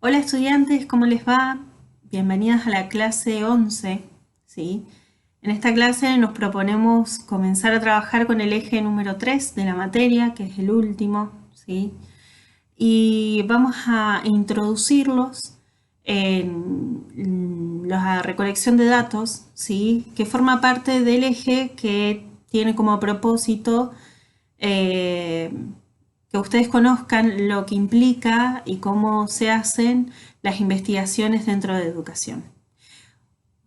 Hola estudiantes, ¿cómo les va? Bienvenidas a la clase 11, ¿sí? En esta clase nos proponemos comenzar a trabajar con el eje número 3 de la materia, que es el último, ¿sí? Y vamos a introducirlos en la recolección de datos, ¿sí? Que forma parte del eje que tiene como propósito eh, que ustedes conozcan lo que implica y cómo se hacen las investigaciones dentro de educación.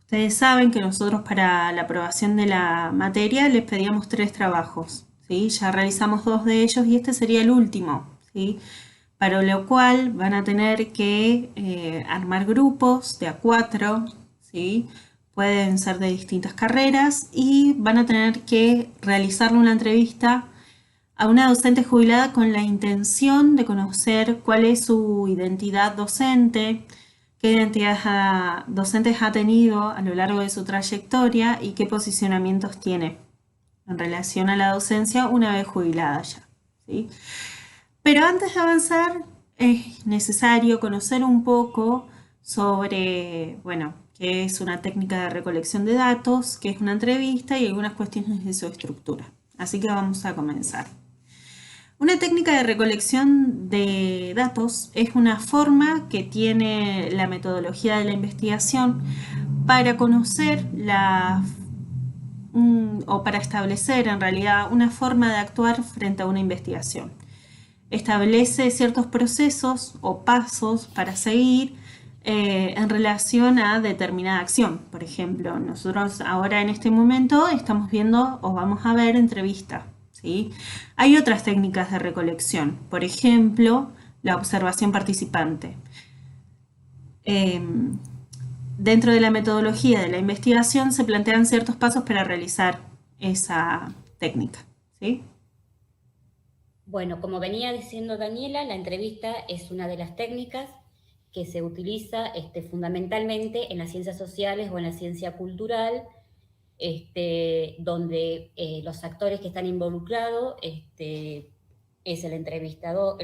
Ustedes saben que nosotros para la aprobación de la materia les pedíamos 3 trabajos, ¿sí? Ya realizamos 2 de ellos y este sería el último, ¿sí? Para lo cual van a tener que armar grupos de a 4, ¿sí? Pueden ser de distintas carreras y van a tener que realizarle una entrevista a una docente jubilada con la intención de conocer cuál es su identidad docente, qué identidades docentes ha tenido a lo largo de su trayectoria y qué posicionamientos tiene en relación a la docencia una vez jubilada ya, ¿sí? Pero antes de avanzar es necesario conocer un poco sobre, bueno, qué es una técnica de recolección de datos, qué es una entrevista y algunas cuestiones de su estructura. Así que vamos a comenzar. Una técnica de recolección de datos es una forma que tiene la metodología de la investigación para conocer o para establecer en realidad una forma de actuar frente a una investigación. Establece ciertos procesos o pasos para seguir en relación a determinada acción. Por ejemplo, nosotros ahora en este momento estamos viendo o vamos a ver entrevista, ¿sí? Hay otras técnicas de recolección, por ejemplo, la observación participante. Eh, Dentro de la metodología de la investigación se plantean ciertos pasos para realizar esa técnica, ¿sí? Bueno, como venía diciendo Daniela, la entrevista es una de las técnicas que se utiliza fundamentalmente en las ciencias sociales o en la ciencia cultural, donde los actores que están involucrados es el entrevistador,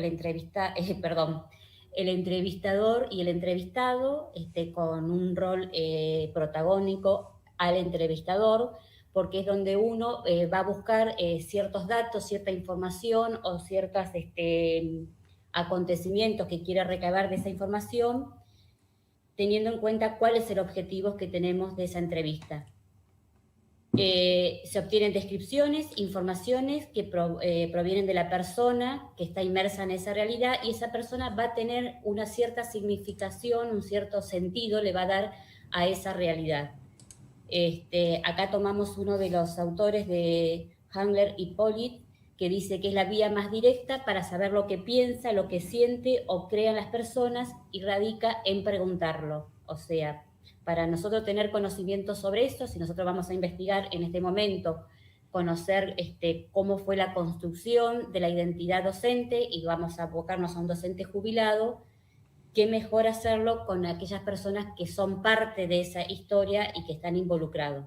perdón, el entrevistador y el entrevistado, con un rol protagónico al entrevistador, porque es donde uno va a buscar ciertos datos, cierta información o ciertos acontecimientos que quiere recabar de esa información, teniendo en cuenta cuál es el objetivo que tenemos de esa entrevista. Se obtienen descripciones, informaciones que provienen de la persona que está inmersa en esa realidad, y esa persona va a tener una cierta significación, un cierto sentido le va a dar a esa realidad. Acá tomamos uno de los autores de Handler y Pollitt, que dice que es la vía más directa para saber lo que piensa, lo que siente o crean las personas, y radica en preguntarlo. O sea, para nosotros tener conocimiento sobre esto, si nosotros vamos a investigar en este momento, conocer cómo fue la construcción de la identidad docente y vamos a abocarnos a un docente jubilado, qué mejor hacerlo con aquellas personas que son parte de esa historia y que están involucrados.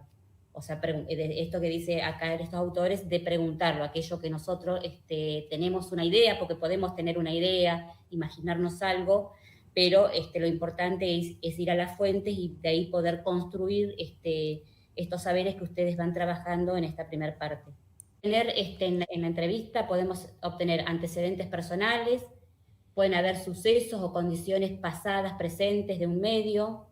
O sea, esto que dice acá estos autores, de preguntarlo, aquello que nosotros tenemos una idea, porque podemos tener una idea, imaginarnos algo, pero lo importante es ir a las fuentes y de ahí poder construir estos saberes que ustedes van trabajando en esta primera parte. En la entrevista podemos obtener antecedentes personales, pueden haber sucesos o condiciones pasadas, presentes de un medio,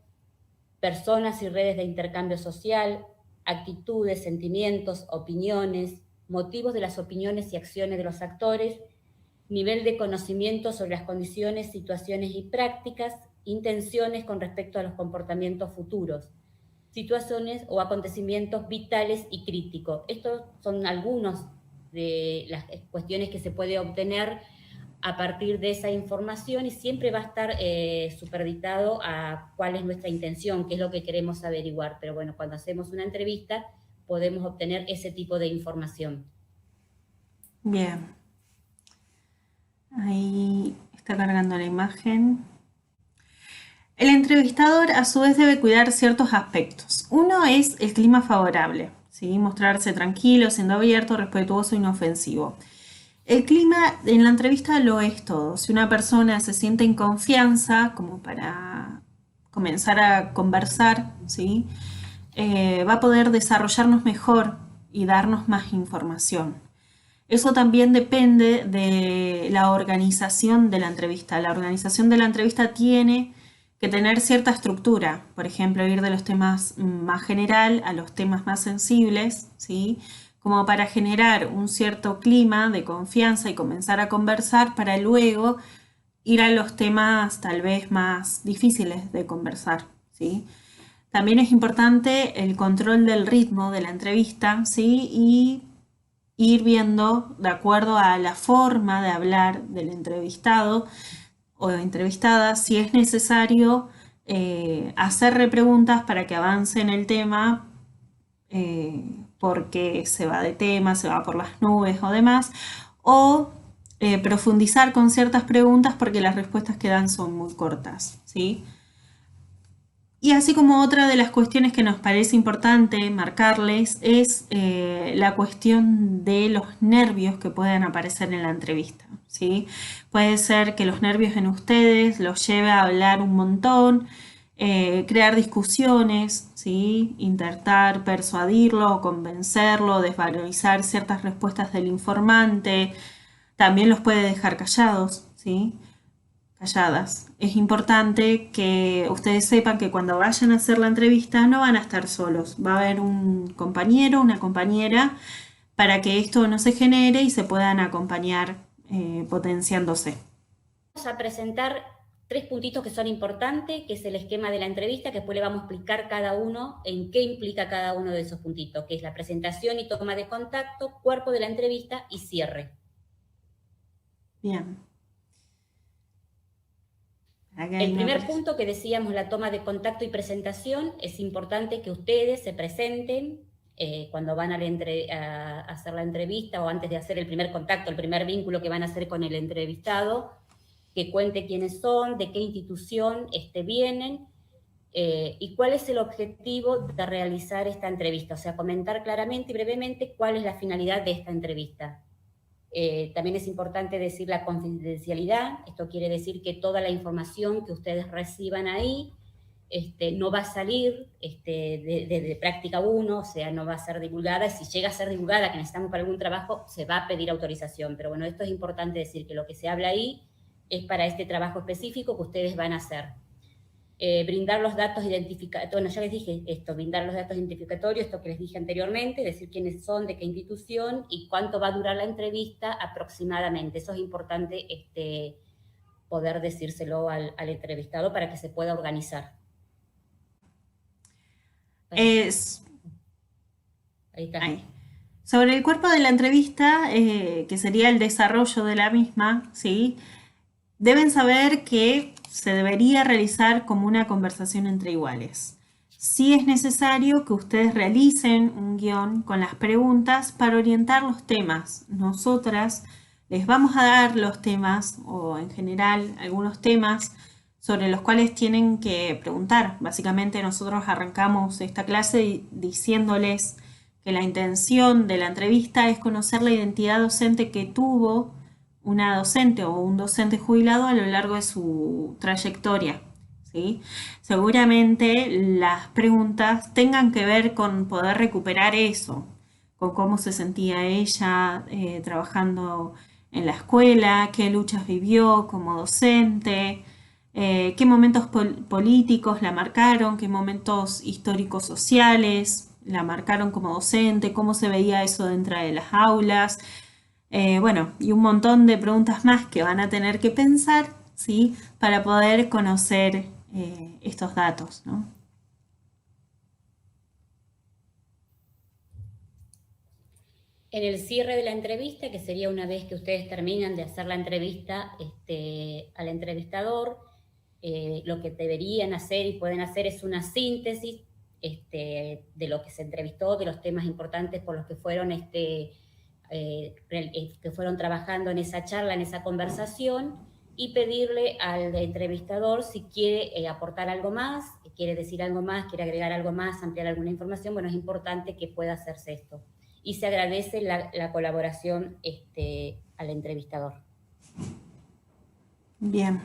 personas y redes de intercambio social, actitudes, sentimientos, opiniones, motivos de las opiniones y acciones de los actores, nivel de conocimiento sobre las condiciones, situaciones y prácticas, intenciones con respecto a los comportamientos futuros, situaciones o acontecimientos vitales y críticos. Estos son algunos de las cuestiones que se puede obtener a partir de esa información, y siempre va a estar superditado a cuál es nuestra intención, qué es lo que queremos averiguar. Pero bueno, cuando hacemos una entrevista podemos obtener ese tipo de información. Bien, ahí está cargando la imagen. El entrevistador a su vez debe cuidar ciertos aspectos. Uno es el clima favorable, ¿sí? Mostrarse tranquilo, siendo abierto, respetuoso, inofensivo. El clima en la entrevista lo es todo. Si una persona se siente en confianza como para comenzar a conversar, ¿sí? Va a poder desarrollarnos mejor y darnos más información. Eso también depende de la organización de la entrevista. La organización de la entrevista tiene que tener cierta estructura, por ejemplo, ir de los temas más general a los temas más sensibles, ¿sí? Como para generar un cierto clima de confianza y comenzar a conversar para luego ir a los temas tal vez más difíciles de conversar, ¿sí? También es importante el control del ritmo de la entrevista, ¿sí? Y ir viendo, de acuerdo a la forma de hablar del entrevistado o entrevistada, si es necesario hacer repreguntas para que avance en el tema, porque se va de tema, se va por las nubes o demás, o profundizar con ciertas preguntas porque las respuestas que dan son muy cortas, ¿sí? Y así como otra de las cuestiones que nos parece importante marcarles es la cuestión de los nervios que pueden aparecer en la entrevista, ¿sí? Puede ser que los nervios en ustedes los lleve a hablar un montón, crear discusiones, ¿sí? Intentar persuadirlo o convencerlo, desvalorizar ciertas respuestas del informante, también los puede dejar callados, ¿sí? Calladas. Es importante que ustedes sepan que cuando vayan a hacer la entrevista no van a estar solos. Va a haber un compañero, una compañera, para que esto no se genere y se puedan acompañar potenciándose. Vamos a presentar 3 puntitos que son importantes, que es el esquema de la entrevista, que después le vamos a explicar cada uno en qué implica cada uno de esos puntitos, que es la presentación y toma de contacto, cuerpo de la entrevista y cierre. Bien. El primer punto que decíamos, la toma de contacto y presentación, es importante que ustedes se presenten cuando van a hacer la entrevista o antes de hacer el primer contacto, el primer vínculo que van a hacer con el entrevistado, que cuente quiénes son, de qué institución vienen y cuál es el objetivo de realizar esta entrevista. O sea, comentar claramente y brevemente cuál es la finalidad de esta entrevista. También es importante decir la confidencialidad. Esto quiere decir que toda la información que ustedes reciban ahí no va a salir de práctica 1, o sea, no va a ser divulgada, y si llega a ser divulgada, que necesitamos para algún trabajo, se va a pedir autorización. Pero bueno, esto es importante decir, que lo que se habla ahí es para este trabajo específico que ustedes van a hacer. Brindar los datos identificatorios, bueno, ya les dije esto, brindar los datos identificatorios, esto que les dije anteriormente, decir quiénes son, de qué institución y cuánto va a durar la entrevista aproximadamente. Eso es importante poder decírselo al entrevistado para que se pueda organizar. Es... Ahí está. Ahí. Sobre el cuerpo de la entrevista, que sería el desarrollo de la misma, ¿sí? Deben saber que se debería realizar como una conversación entre iguales. Sí es necesario que ustedes realicen un guión con las preguntas para orientar los temas. Nosotras les vamos a dar los temas, o en general algunos temas, sobre los cuales tienen que preguntar. Básicamente nosotros arrancamos esta clase diciéndoles que la intención de la entrevista es conocer la identidad docente que tuvo una docente o un docente jubilado a lo largo de su trayectoria, ¿sí? Seguramente las preguntas tengan que ver con poder recuperar eso, con cómo se sentía ella trabajando en la escuela, qué luchas vivió como docente, qué momentos políticos la marcaron, qué momentos históricos sociales la marcaron como docente, cómo se veía eso dentro de las aulas. Bueno, y un montón de preguntas más que van a tener que pensar, ¿sí? Para poder conocer estos datos, ¿no? En el cierre de la entrevista, que sería una vez que ustedes terminan de hacer la entrevista al entrevistador, lo que deberían hacer y pueden hacer es una síntesis de lo que se entrevistó, de los temas importantes por los que fueron trabajando en esa charla, en esa conversación, y pedirle al entrevistador si quiere aportar algo más, quiere decir algo más, quiere agregar algo más, ampliar alguna información. Bueno, es importante que pueda hacerse esto. y se agradece la colaboración al entrevistador. Bien.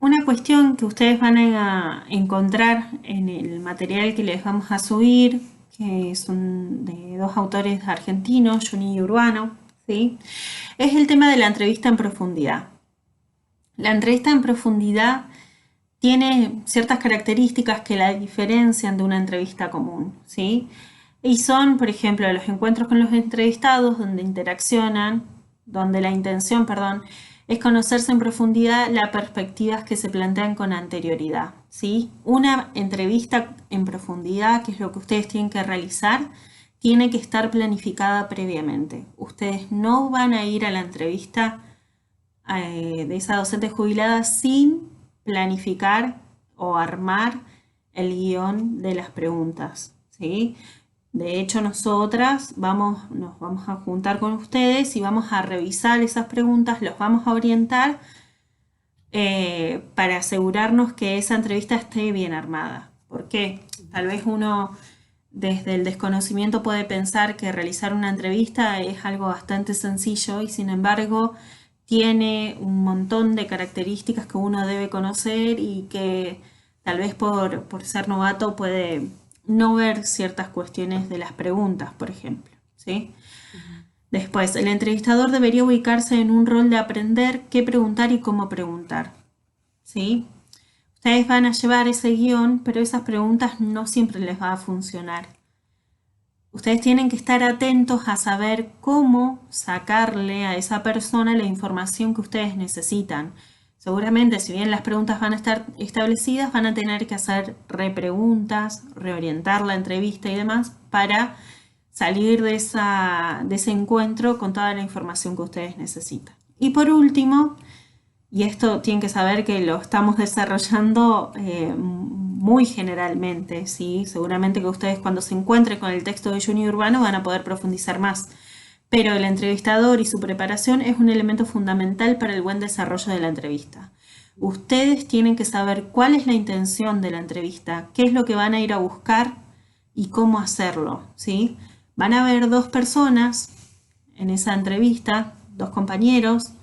Una cuestión que ustedes van a encontrar en el material que les vamos a subir, que son de dos autores argentinos, Juni y Urbano, ¿sí? Es el tema de la entrevista en profundidad. La entrevista en profundidad tiene ciertas características que la diferencian de una entrevista común, ¿sí? Y son, por ejemplo, los encuentros con los entrevistados donde interaccionan, donde la intención, perdón, es conocerse en profundidad las perspectivas que se plantean con anterioridad, ¿sí? Una entrevista en profundidad, que es lo que ustedes tienen que realizar, tiene que estar planificada previamente. Ustedes no van a ir a la entrevista de esa docente jubilada sin planificar o armar el guión de las preguntas, ¿sí? De hecho, nosotras nos vamos a juntar con ustedes y vamos a revisar esas preguntas, los vamos a orientar para asegurarnos que esa entrevista esté bien armada. Porque tal vez uno desde el desconocimiento puede pensar que realizar una entrevista es algo bastante sencillo y sin embargo tiene un montón de características que uno debe conocer y que tal vez por ser novato puede no ver ciertas cuestiones de las preguntas, por ejemplo, ¿sí? Después, el entrevistador debería ubicarse en un rol de aprender qué preguntar y cómo preguntar, ¿sí? Ustedes van a llevar ese guión, pero esas preguntas no siempre les va a funcionar. Ustedes tienen que estar atentos a saber cómo sacarle a esa persona la información que ustedes necesitan. Seguramente, si bien las preguntas van a estar establecidas, van a tener que hacer repreguntas, reorientar la entrevista y demás para salir de ese encuentro con toda la información que ustedes necesitan. Y por último, y esto tienen que saber que lo estamos desarrollando muy generalmente, ¿sí? Seguramente que ustedes cuando se encuentren con el texto de Juni Urbano van a poder profundizar más. Pero el entrevistador y su preparación es un elemento fundamental para el buen desarrollo de la entrevista. Ustedes tienen que saber cuál es la intención de la entrevista, qué es lo que van a ir a buscar y cómo hacerlo, ¿sí? Van a haber dos personas en esa entrevista, dos compañeros.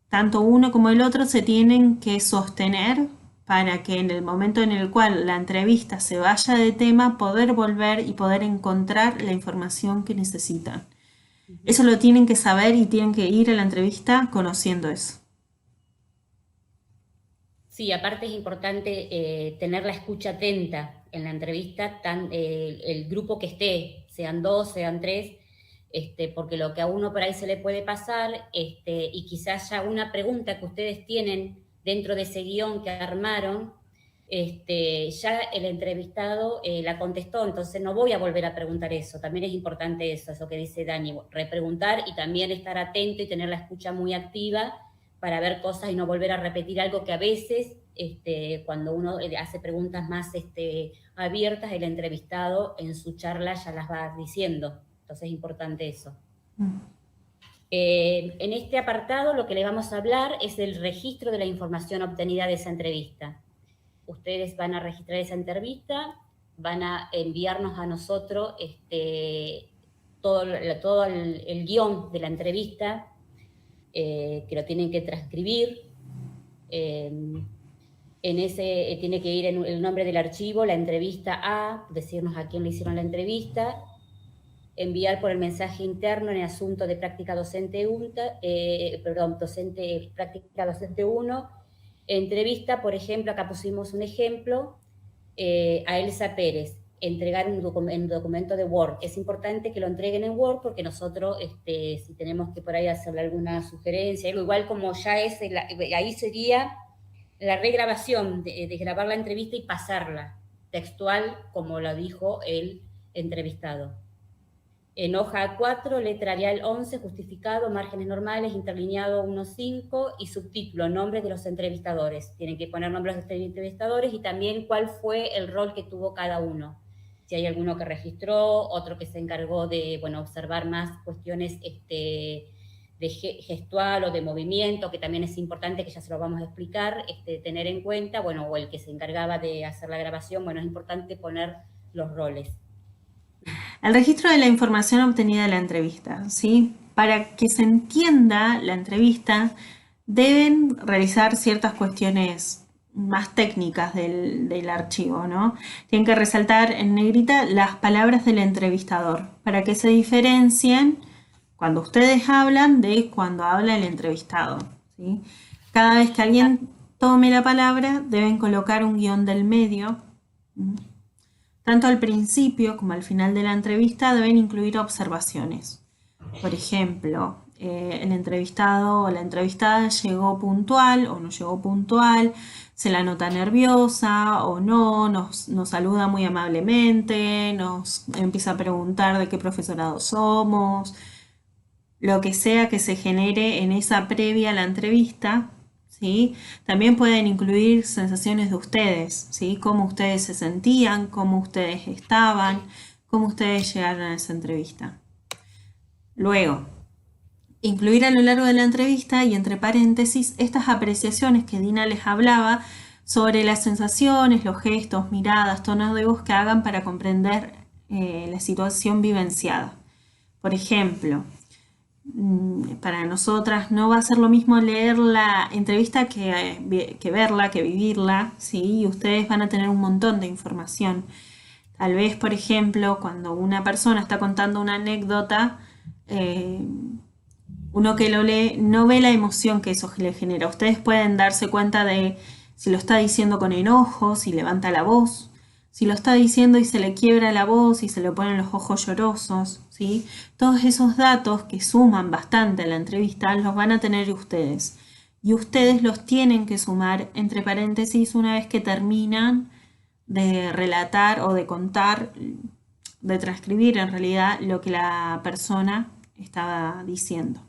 Tanto uno como el otro se tienen que sostener para que en el momento en el cual la entrevista se vaya de tema, poder volver y poder encontrar la información que necesitan. Eso lo tienen que saber y tienen que ir a la entrevista conociendo eso. Sí, aparte es importante tener la escucha atenta en la entrevista, el grupo que esté, sean dos, sean tres, porque lo que a uno por ahí se le puede pasar, y quizás ya una pregunta que ustedes tienen dentro de ese guión que armaron, ya el entrevistado la contestó, entonces no voy a volver a preguntar eso. También es importante eso que dice Dani, repreguntar y también estar atento y tener la escucha muy activa para ver cosas y no volver a repetir algo que a veces, cuando uno hace preguntas más abiertas, el entrevistado en su charla ya las va diciendo. Entonces es importante eso. En este apartado lo que le vamos a hablar es del registro de la información obtenida de esa entrevista. Ustedes van a registrar esa entrevista, van a enviarnos a nosotros todo el guión de la entrevista, que lo tienen que transcribir. En ese tiene que ir en el nombre del archivo, la entrevista a, decirnos a quién le hicieron la entrevista, enviar por el mensaje interno en el asunto de práctica docente práctica docente 1, entrevista, por ejemplo, acá pusimos un ejemplo, a Elsa Pérez, entregar un documento de Word. Es importante que lo entreguen en Word porque nosotros, si tenemos que por ahí hacerle alguna sugerencia, algo igual como ya es, ahí sería la regrabación de grabar la entrevista y pasarla textual como lo dijo el entrevistado. En hoja 4, letra Arial 11, justificado, márgenes normales, interlineado 1.5 y subtítulo, nombres de los entrevistadores. Tienen que poner nombres de los entrevistadores y también cuál fue el rol que tuvo cada uno. Si hay alguno que registró, otro que se encargó de, observar más cuestiones de gestual o de movimiento, que también es importante, que ya se lo vamos a explicar, tener en cuenta, o el que se encargaba de hacer la grabación, es importante poner los roles. El registro de la información obtenida de la entrevista, ¿sí? Para que se entienda la entrevista, deben realizar ciertas cuestiones más técnicas del archivo, ¿no? Tienen que resaltar en negrita las palabras del entrevistador para que se diferencien cuando ustedes hablan de cuando habla el entrevistado, ¿sí? Cada vez que alguien tome la palabra, deben colocar un guión del medio. Tanto al principio como al final de la entrevista deben incluir observaciones. Por ejemplo, el entrevistado o la entrevistada llegó puntual o no llegó puntual, se la nota nerviosa o no, nos saluda muy amablemente, nos empieza a preguntar de qué profesorado somos, lo que sea que se genere en esa previa a la entrevista, ¿sí? También pueden incluir sensaciones de ustedes, ¿sí? Cómo ustedes se sentían, cómo ustedes estaban, cómo ustedes llegaron a esa entrevista. Luego, incluir a lo largo de la entrevista y entre paréntesis estas apreciaciones que Dina les hablaba sobre las sensaciones, los gestos, miradas, tonos de voz que hagan para comprender la situación vivenciada. Por ejemplo, para nosotras no va a ser lo mismo leer la entrevista que verla, que vivirla, ¿sí? Y ustedes van a tener un montón de información. Tal vez, por ejemplo, cuando una persona está contando una anécdota, uno que lo lee no ve la emoción que eso le genera. Ustedes pueden darse cuenta de si lo está diciendo con enojo, si levanta la voz, si lo está diciendo y se le quiebra la voz y se le ponen los ojos llorosos, ¿sí? Todos esos datos que suman bastante a la entrevista los van a tener ustedes. Y ustedes los tienen que sumar entre paréntesis una vez que terminan de relatar o de contar, de transcribir en realidad lo que la persona estaba diciendo.